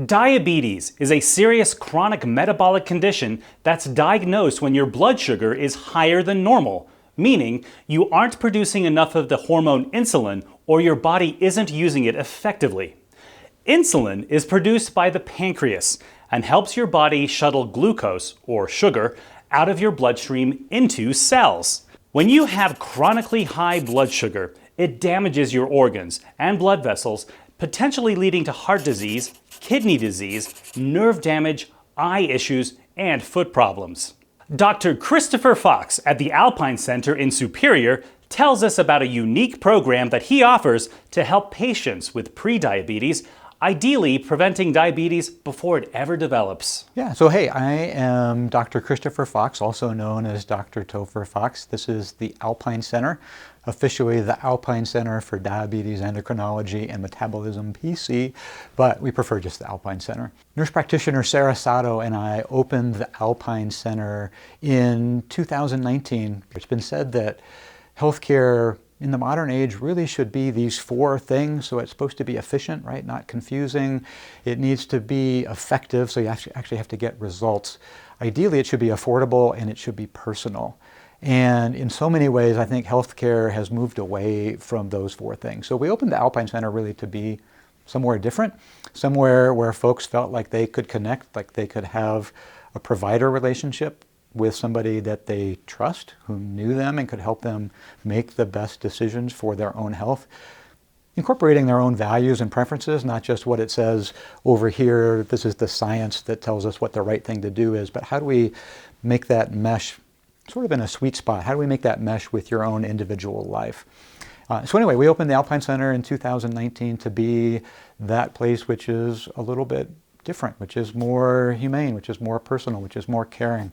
Diabetes is a serious chronic metabolic condition that's diagnosed when your blood sugar is higher than normal, meaning you aren't producing enough of the hormone insulin or your body isn't using it effectively. Insulin is produced by the pancreas and helps your body shuttle glucose, or sugar, out of your bloodstream into cells. When you have chronically high blood sugar, it damages your organs and blood vessels, potentially leading to heart disease, kidney disease, nerve damage, eye issues, and foot problems. Dr. Christopher Fox at the Alpine Center in Superior tells us about a unique program that he offers to help patients with prediabetes, ideally preventing diabetes before it ever develops. Yeah, so hey, I am Dr. Christopher Fox, also known as Dr. Topher Fox. This is the Alpine Center, officially the Alpine Center for Diabetes, Endocrinology, and Metabolism, PC, but we prefer just the Alpine Center. Nurse practitioner Sarah Sato and I opened the Alpine Center in 2019. It's been said that healthcare in the modern age really should be these four things. So it's supposed to be efficient, right? Not confusing. It needs to be effective, so you actually have to get results. Ideally, it should be affordable and it should be personal. And in so many ways, I think healthcare has moved away from those four things. So we opened the Alpine Center really to be somewhere different, somewhere where folks felt like they could connect, like they could have a provider relationship with somebody that they trust, who knew them and could help them make the best decisions for their own health, incorporating their own values and preferences, not just what it says over here, this is the science that tells us what the right thing to do is, but how do we make that mesh sort of in a sweet spot? How do we make that mesh with your own individual life? So anyway, we opened the Alpine Center in 2019 to be that place which is a little bit different, which is more humane, which is more personal, which is more caring.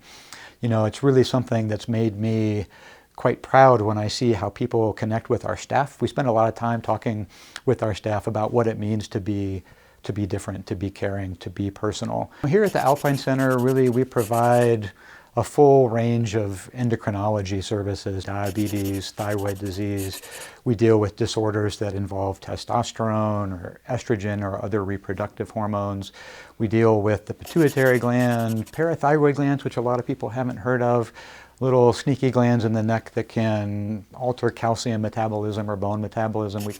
You know, it's really something that's made me quite proud when I see how people connect with our staff. We spend a lot of time talking with our staff about what it means to be different, to be caring, to be personal. Here at the Alpine Center, really, we provide a full range of endocrinology services, diabetes, thyroid disease. We deal with disorders that involve testosterone or estrogen or other reproductive hormones. We deal with the pituitary gland, parathyroid glands, which a lot of people haven't heard of, little sneaky glands in the neck that can alter calcium metabolism or bone metabolism. We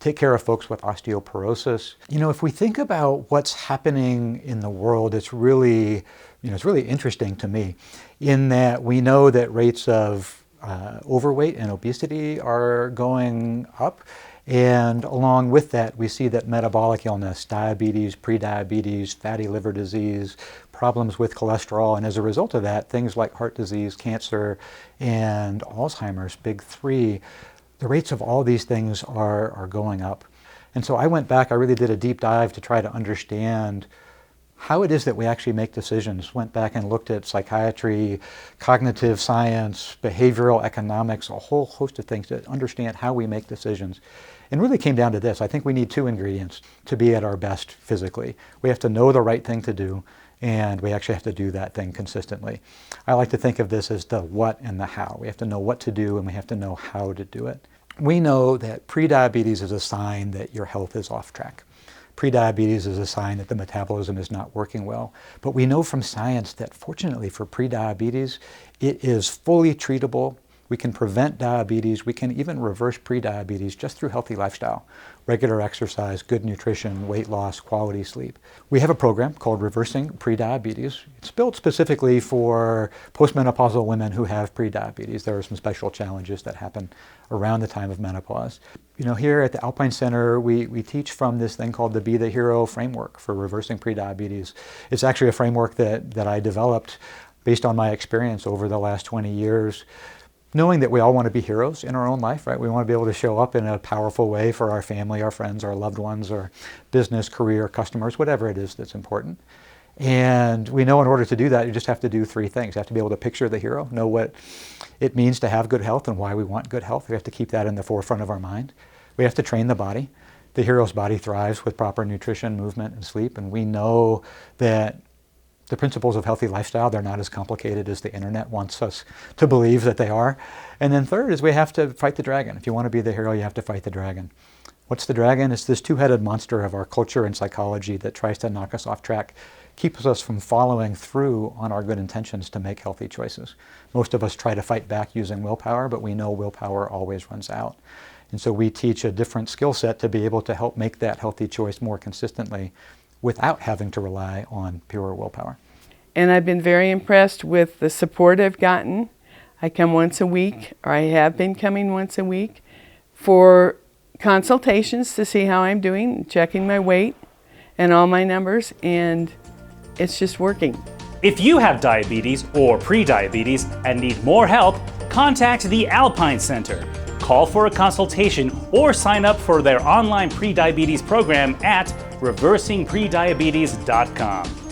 take care of folks with osteoporosis. You know, if we think about what's happening in the world, it's really interesting to me in that we know that rates of overweight and obesity are going up. And along with that, we see that metabolic illness, diabetes, prediabetes, fatty liver disease, problems with cholesterol, and as a result of that, things like heart disease, cancer, and Alzheimer's, big three, the rates of all these things are going up. And so I went back, I really did a deep dive to try to understand how it is that we actually make decisions. Went back and looked at psychiatry, cognitive science, behavioral economics, a whole host of things to understand how we make decisions. And really came down to this. I think we need two ingredients to be at our best physically. We have to know the right thing to do, and we actually have to do that thing consistently. I like to think of this as the what and the how. We have to know what to do, and we have to know how to do it. We know that prediabetes is a sign that your health is off track. Prediabetes is a sign that the metabolism is not working well. But we know from science that fortunately for prediabetes, it is fully treatable. We can prevent diabetes. We can even reverse prediabetes just through healthy lifestyle, regular exercise, good nutrition, weight loss, quality sleep. We have a program called Reversing Prediabetes. It's built specifically for postmenopausal women who have prediabetes. There are some special challenges that happen around the time of menopause. You know, here at the Alpine Center, we teach from this thing called the Be the Hero framework for reversing prediabetes. It's actually a framework that I developed based on my experience over the last 20 years. Knowing that we all want to be heroes in our own life, right? We want to be able to show up in a powerful way for our family, our friends, our loved ones, our business, career, customers, whatever it is that's important. And we know in order to do that, you just have to do three things. You have to be able to picture the hero, know what it means to have good health and why we want good health. We have to keep that in the forefront of our mind. We have to train the body. The hero's body thrives with proper nutrition, movement, and sleep. And we know that the principles of healthy lifestyle, they're not as complicated as the internet wants us to believe that they are. And then third is we have to fight the dragon. If you want to be the hero, you have to fight the dragon. What's the dragon? It's this two-headed monster of our culture and psychology that tries to knock us off track, keeps us from following through on our good intentions to make healthy choices. Most of us try to fight back using willpower, but we know willpower always runs out. And so we teach a different skill set to be able to help make that healthy choice more consistently without having to rely on pure willpower. And I've been very impressed with the support I've gotten. I come once a week, or I have been coming once a week, for consultations to see how I'm doing, checking my weight and all my numbers, and it's just working. If you have diabetes or prediabetes and need more help, contact the Alpine Center. Call for a consultation or sign up for their online prediabetes program at reversingprediabetes.com.